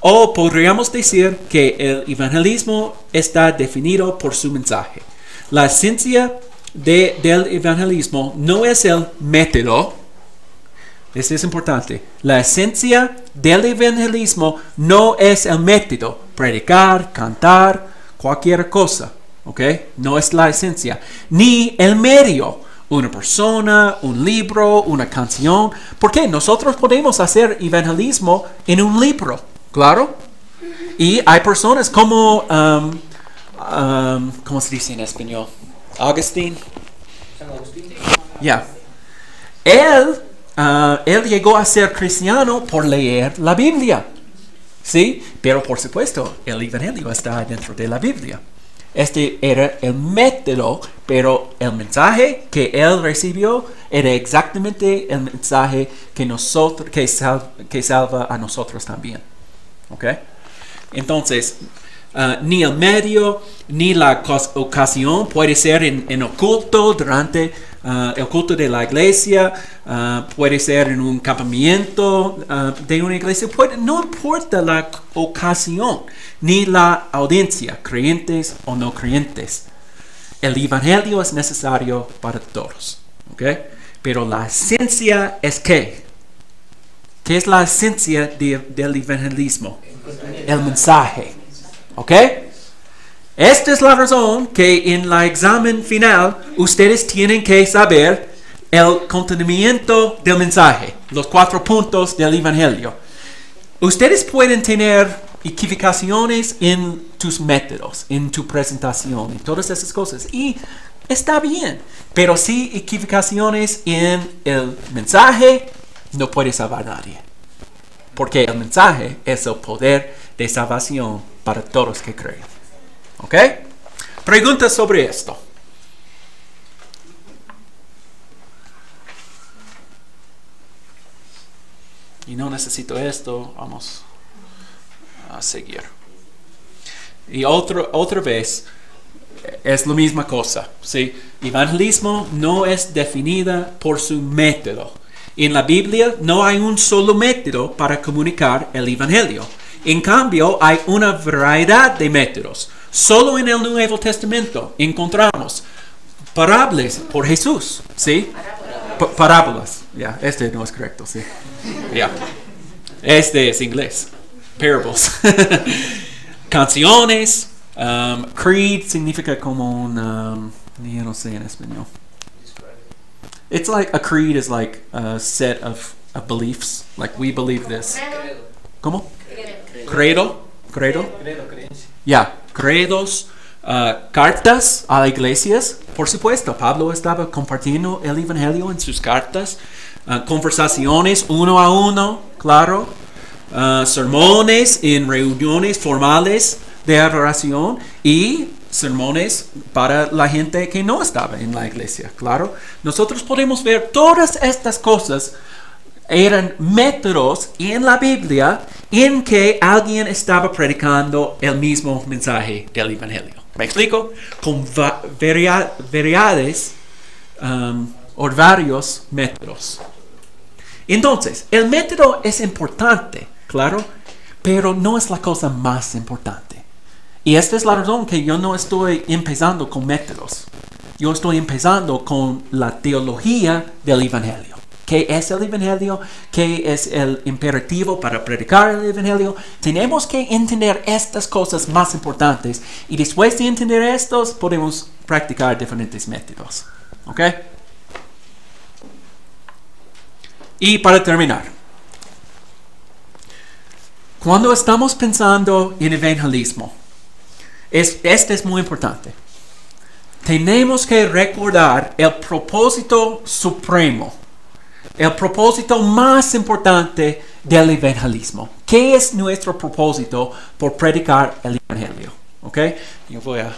O podríamos decir que el evangelismo está definido por su mensaje. La esencia del evangelismo no es el método. Esto es importante. La esencia del evangelismo no es el método. Predicar, cantar, cualquier cosa. ¿Okay? No es la esencia, ni el medio, una persona, un libro, una canción. Porque nosotros podemos hacer evangelismo en un libro, claro. Y hay personas como, ¿cómo se dice en español? Agustín. Ya. Él llegó a ser cristiano por leer la Biblia. ¿Sí? Pero por supuesto, el evangelio está dentro de la Biblia. Este era el método, pero el mensaje que él recibió era exactamente el mensaje que salva a nosotros también. ¿Okay? Entonces, ni el medio ni la ocasión puede ser en oculto durante el culto de la iglesia, puede ser en un campamento de una iglesia, no importa la ocasión ni la audiencia, creyentes o no creyentes. El evangelio es necesario para todos, ¿okay? Pero la esencia es ¿qué? ¿Qué es la esencia del evangelismo? El mensaje. ¿Ok? Esta es la razón que en el examen final ustedes tienen que saber el contenimiento del mensaje, los 4 puntos del evangelio. Ustedes pueden tener equivocaciones en tus métodos, en tu presentación, y todas esas cosas. Y está bien, pero si equivocaciones en el mensaje, no puede salvar a nadie. Porque el mensaje es el poder de salvación para todos que creen. ¿Ok? Preguntas sobre esto. Y no necesito esto, vamos a seguir. Y otra vez, es la misma cosa, ¿sí? Evangelismo no es definida por su método. En la Biblia no hay un solo método para comunicar el Evangelio. En cambio, hay una variedad de métodos. Solo en el Nuevo Testamento encontramos parábolas por Jesús, ¿sí? Parábolas. Ya, este no es correcto, sí. Ya. Este es inglés. Parables. Canciones. Creed significa como un... yo no sé en español. It's like a creed is like a set of beliefs. Like we believe this. ¿Cómo? Credo. Ya, credos. Cartas a las iglesias. Por supuesto, Pablo estaba compartiendo el evangelio en sus cartas. Conversaciones uno a uno, claro. Sermones en reuniones formales de adoración y sermones para la gente que no estaba en la iglesia, claro. Nosotros podemos ver todas estas cosas eran métodos en la Biblia en que alguien estaba predicando el mismo mensaje del evangelio. ¿Me explico? Con variedades o varios métodos. Entonces, el método es importante, claro, pero no es la cosa más importante. Y esta es la razón que yo no estoy empezando con métodos. Yo estoy empezando con la teología del evangelio. ¿Qué es el evangelio? ¿Qué es el imperativo para predicar el evangelio? Tenemos que entender estas cosas más importantes y después de entender estos podemos practicar diferentes métodos. ¿Ok? Y para terminar, cuando estamos pensando en evangelismo, este es muy importante. Tenemos que recordar el propósito supremo, el propósito más importante del evangelismo. ¿Qué es nuestro propósito por predicar el evangelio? ¿Ok? Yo voy a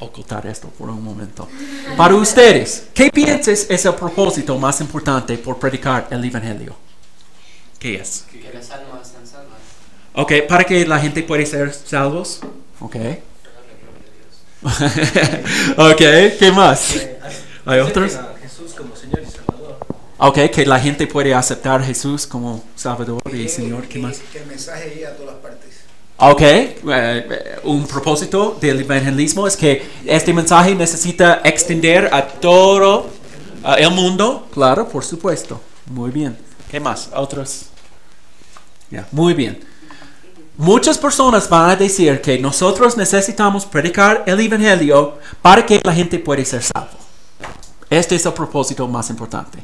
ocultar esto por un momento. Para ustedes, ¿qué piensas es el propósito más importante por predicar el evangelio? ¿Qué es? Que las almas sean salvas. Ok, para que la gente pueda ser salvos. Ok. Ok, ¿qué más? ¿Hay otros? Jesús como Señor y Salvador. Ok, que la gente puede aceptar a Jesús como Salvador y Señor. ¿Qué más? Que el mensaje llegue a todas partes. Ok, un propósito del evangelismo es que este mensaje necesita extender a todo el mundo. Claro, por supuesto. Muy bien. ¿Qué más? ¿Otros? Ya, muy bien. Muchas personas van a decir que nosotros necesitamos predicar el evangelio para que la gente pueda ser salvo. Este es el propósito más importante.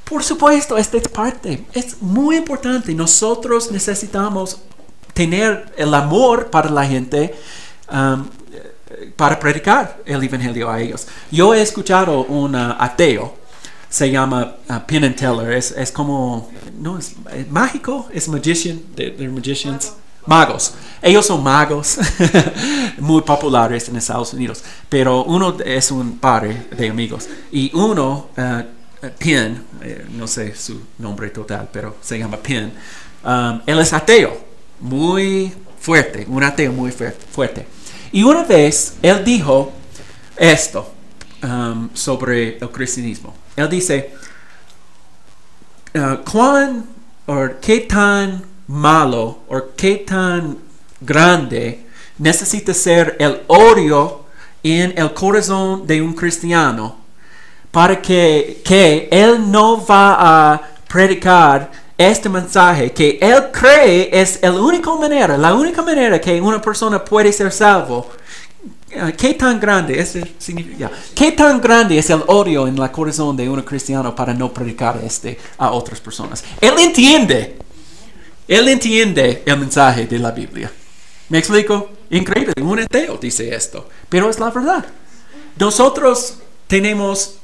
Por supuesto, esta es parte. Es muy importante. Nosotros necesitamos tener el amor para la gente para predicar el evangelio a ellos. Yo he escuchado un ateo, se llama Penn and Teller, es como, no es mágico, es magician, they're magicians, magos. Ellos son magos muy populares en Estados Unidos, pero uno es un padre de amigos y uno, Penn, no sé su nombre total, pero se llama Penn, él es ateo. Muy fuerte, un ateo muy fuerte. Y una vez él dijo esto sobre el cristianismo. Él dice, ¿qué tan malo o qué tan grande necesita ser el odio en el corazón de un cristiano para que él no va a predicar este mensaje que él cree es la única manera que una persona puede ser salvo. ¿Qué tan grande ¿Qué tan grande es el odio en el corazón de un cristiano para no predicar a otras personas? Él entiende el mensaje de la Biblia. ¿Me explico? Increíble, un ateo dice esto, pero es la verdad. Nosotros tenemos,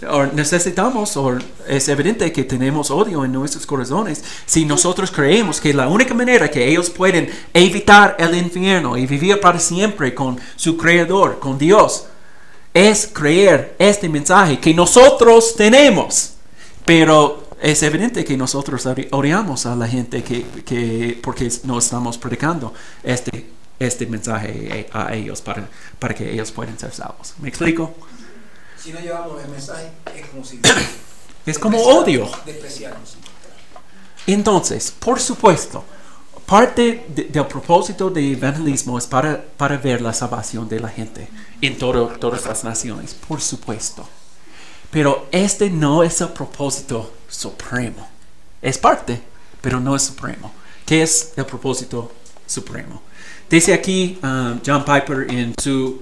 o necesitamos, o es evidente que tenemos odio en nuestros corazones si nosotros creemos que la única manera que ellos pueden evitar el infierno y vivir para siempre con su Creador, con Dios, es creer este mensaje que nosotros tenemos. Pero es evidente que nosotros odiamos a la gente porque no estamos predicando este mensaje a ellos para que ellos puedan ser salvos. ¿Me explico? Si no llevamos el mensaje, es como si... Es como odio. Despreciarnos. Entonces, por supuesto, parte del propósito del evangelismo es para ver la salvación de la gente en todas las naciones, por supuesto. Pero este no es el propósito supremo. Es parte, pero no es supremo. ¿Qué es el propósito supremo? Dice aquí John Piper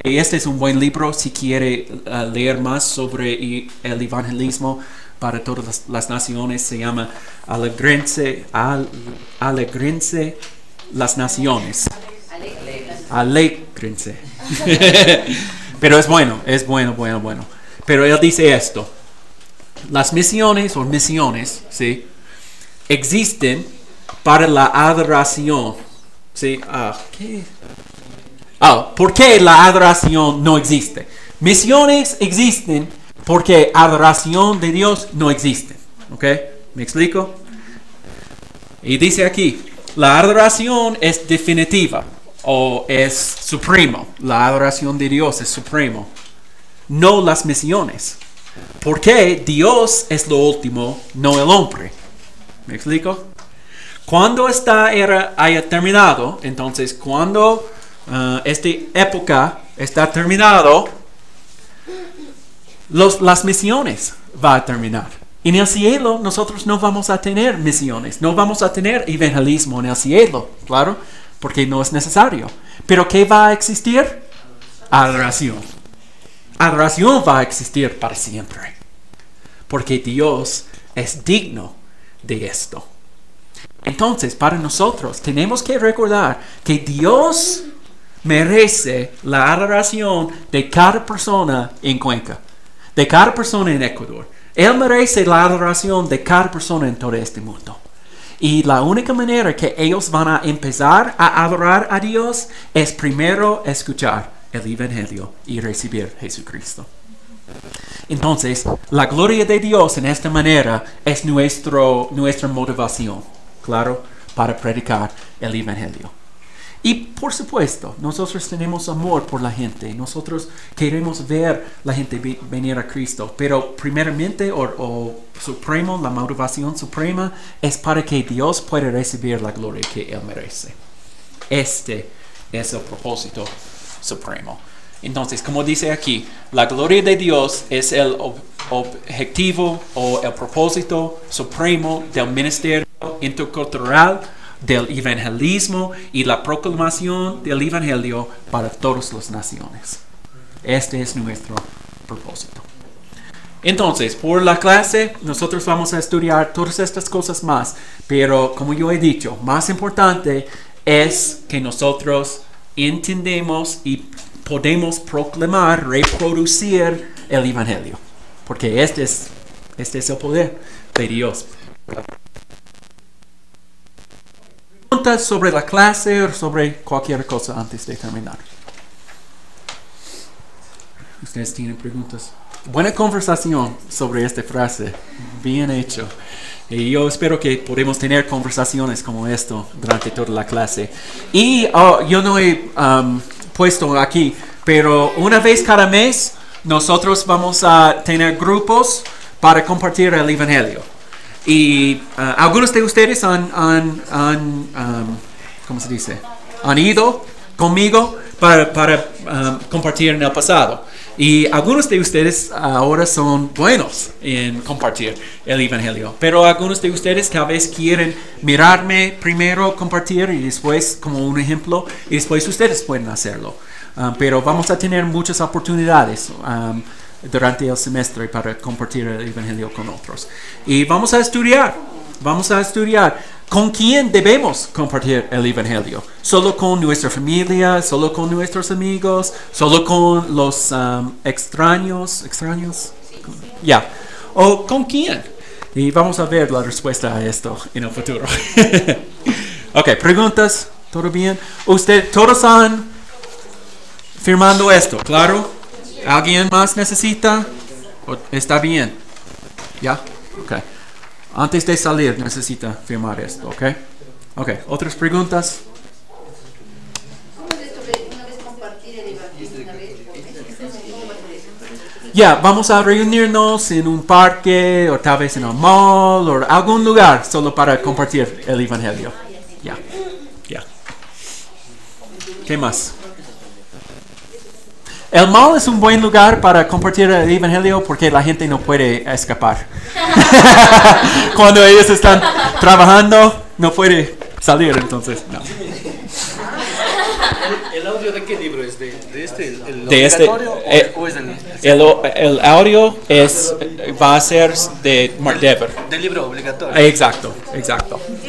este es un buen libro si quiere leer más sobre el evangelismo para todas las naciones. Se llama Alegrense las naciones. Alegrense. Pero es bueno. Pero él dice esto: las misiones, ¿sí?, existen para la adoración. ¿Sí? ¿Por qué la adoración no existe? Misiones existen porque adoración de Dios no existe. ¿Ok? ¿Me explico? Y dice aquí, la adoración es definitiva o es supremo. La adoración de Dios es supremo. No las misiones. Porque Dios es lo último, no el hombre. ¿Me explico? Cuando esta era haya terminado, entonces cuando esta época está terminado, las misiones van a terminar. En el cielo nosotros no vamos a tener misiones, no vamos a tener evangelismo en el cielo, claro, porque no es necesario. Pero ¿qué va a existir? Adoración. Adoración va a existir para siempre, porque Dios es digno de esto. Entonces, para nosotros tenemos que recordar que Dios merece la adoración de cada persona en Cuenca, de cada persona en Ecuador. Él merece la adoración de cada persona en todo este mundo. Y la única manera que ellos van a empezar a adorar a Dios es primero escuchar el Evangelio y recibir a Jesucristo. Entonces, la gloria de Dios en esta manera es nuestra motivación, claro, para predicar el Evangelio. Y por supuesto, nosotros tenemos amor por la gente. Nosotros queremos ver la gente venir a Cristo. Pero primeramente, o supremo, la motivación suprema es para que Dios pueda recibir la gloria que Él merece. Este es el propósito supremo. Entonces, como dice aquí, la gloria de Dios es el objetivo o el propósito supremo del ministerio intercultural, del evangelismo y la proclamación del evangelio para todas las naciones. Este es nuestro propósito. Entonces, por la clase, nosotros vamos a estudiar todas estas cosas más, pero como yo he dicho, más importante es que nosotros entendemos y podemos proclamar, reproducir el evangelio, porque este es el poder de Dios. ¿Preguntas sobre la clase o sobre cualquier cosa antes de terminar? ¿Ustedes tienen preguntas? Buena conversación sobre esta frase. Bien hecho. Y yo espero que podamos tener conversaciones como esto durante toda la clase. Y yo no he puesto aquí, pero una vez cada mes nosotros vamos a tener grupos para compartir el evangelio. Y algunos de ustedes ¿cómo se dice? Han ido conmigo para compartir en el pasado. Y algunos de ustedes ahora son buenos en compartir el Evangelio, pero algunos de ustedes tal vez quieren mirarme primero compartir y después como un ejemplo y después ustedes pueden hacerlo. Pero vamos a tener muchas oportunidades durante el semestre para compartir el Evangelio con otros. Y vamos a estudiar con quién debemos compartir el Evangelio. Solo con nuestra familia, solo con nuestros amigos, solo con los extraños. Ya. ¿O con quién? Y vamos a ver la respuesta a esto en el futuro. Ok, preguntas. ¿Todo bien? ¿Todos han firmando esto? ¿Claro? ¿Alguien más necesita? ¿O está bien? ¿Ya? Ok. Antes de salir necesita firmar esto, ¿ok? Ok, ¿otras preguntas? Ya, vamos a reunirnos en un parque o tal vez en un mall o algún lugar solo para compartir el Evangelio. Ya. ¿Qué más? El mall es un buen lugar para compartir el Evangelio porque la gente no puede escapar. Cuando ellos están trabajando, no puede salir, entonces no. ¿El audio de qué libro es? ¿De este? ¿El De este, obligatorio o es del el audio va a ser de Mark Dever. del libro obligatorio? Exacto.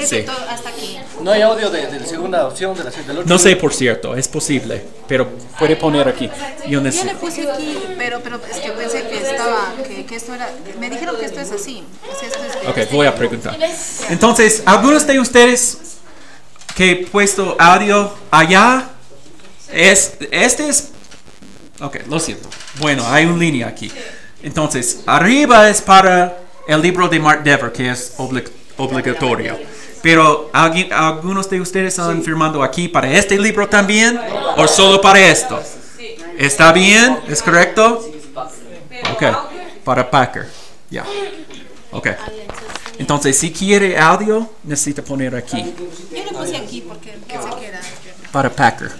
Sí. Hasta aquí. No hay audio de la segunda opción del otro. No sé, por cierto, es posible, pero puede poner aquí. Yo le puse aquí, pero es que pensé que estaba, que esto era, me dijeron que esto es así. Ok, voy a preguntar. Entonces, algunos de ustedes que he puesto audio allá, este es, ok, lo siento. Bueno, hay una línea aquí. Entonces, arriba es para el libro de Mark Dever, que es obligatorio. Pero algunos de ustedes están firmando aquí para este libro también, o solo para esto. ¿Está bien? ¿Es correcto? Ok, para Packer. Ya. Ok. Entonces, si quiere audio, necesita poner aquí. Yo le puse aquí porque pensé que era. Para Packer.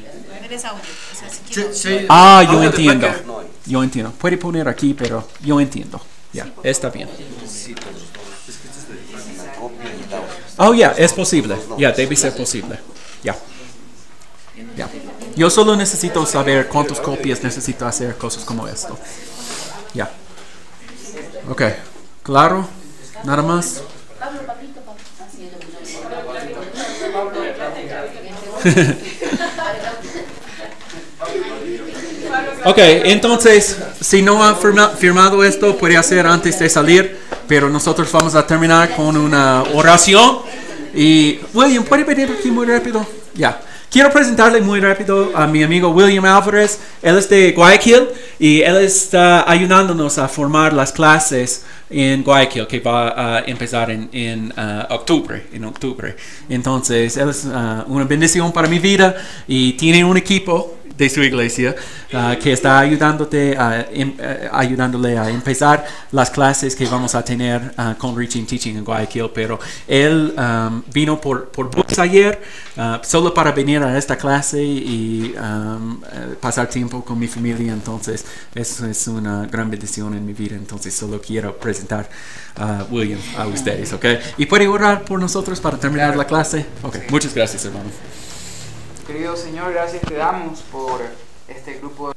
Eres audio. O sea, si quiero... Yo entiendo. Yo entiendo. Puede poner aquí, pero yo entiendo. Ya, está bien. Oh, ya, es posible. Ya, debe ser posible. Ya. Yo solo necesito saber cuántas copias necesito hacer, cosas como esto. Ya. Ok. ¿Claro? ¿Nada más? Ok, entonces, si no ha firmado esto, puede hacer antes de salir, pero nosotros vamos a terminar con una oración. Y William, ¿puede venir aquí muy rápido? Ya. Quiero presentarle muy rápido a mi amigo William Álvarez. Él es de Guayaquil y él está ayudándonos a formar las clases en Guayaquil que va a empezar en octubre. Entonces, él es una bendición para mi vida y tiene un equipo de su iglesia que está ayudándole a empezar las clases que vamos a tener con Reaching Teaching en Guayaquil, pero él vino por bus ayer solo para venir a esta clase y pasar tiempo con mi familia. Entonces eso es una gran bendición en mi vida. Entonces solo quiero presentar a William a ustedes, ¿ok? ¿Y puede orar por nosotros para terminar la clase? Ok, muchas gracias, hermanos. Querido Señor, gracias te damos por este grupo